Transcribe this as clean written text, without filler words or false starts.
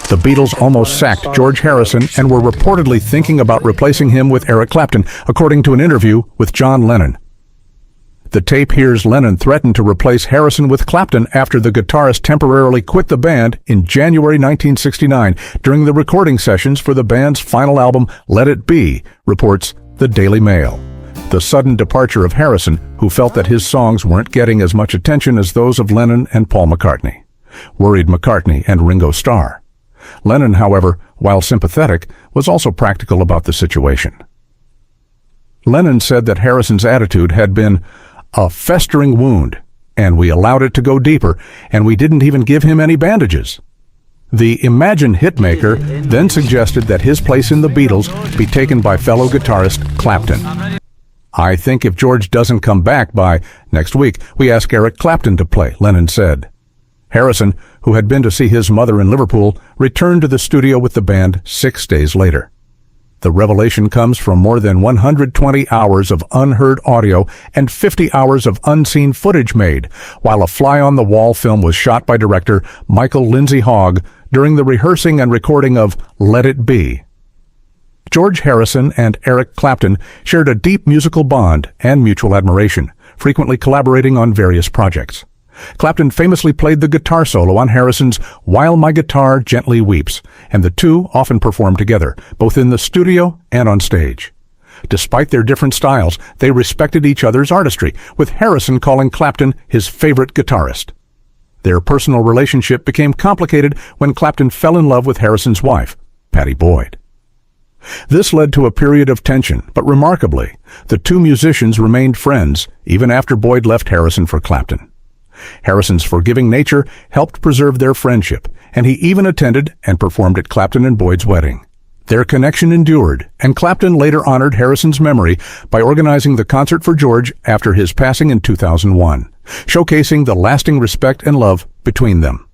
The Beatles almost sacked George Harrison and were reportedly thinking about replacing him with Eric Clapton, according to an interview with John Lennon. The tape hears Lennon threaten to replace Harrison with Clapton after the guitarist temporarily quit the band in January 1969 during the recording sessions for the band's final album, Let It Be, reports the Daily Mail. The sudden departure of Harrison, who felt that his songs weren't getting as much attention as those of Lennon and Paul McCartney, worried McCartney and Ringo Starr. Lennon, however, while sympathetic, was also practical about the situation. Lennon said that Harrison's attitude had been a festering wound, and we allowed it to go deeper, and we didn't even give him any bandages. The Imagine hitmaker then suggested that his place in the Beatles be taken by fellow guitarist Clapton. I think if George doesn't come back by next week, we ask Eric Clapton to play, Lennon said. Harrison, who had been to see his mother in Liverpool, returned to the studio with the band 6 days later. The revelation comes from more than 120 hours of unheard audio and 50 hours of unseen footage made, while a fly-on-the-wall film was shot by director Michael Lindsay Hogg during the rehearsing and recording of Let It Be. George Harrison and Eric Clapton shared a deep musical bond and mutual admiration, frequently collaborating on various projects. Clapton famously played the guitar solo on Harrison's While My Guitar Gently Weeps, and the two often performed together, both in the studio and on stage. Despite their different styles, they respected each other's artistry, with Harrison calling Clapton his favorite guitarist. Their personal relationship became complicated when Clapton fell in love with Harrison's wife, Pattie Boyd. This led to a period of tension, but remarkably, the two musicians remained friends even after Boyd left Harrison for Clapton. Harrison's forgiving nature helped preserve their friendship, and he even attended and performed at Clapton and Boyd's wedding. Their connection endured, and Clapton later honored Harrison's memory by organizing the concert for George after his passing in 2001, showcasing the lasting respect and love between them.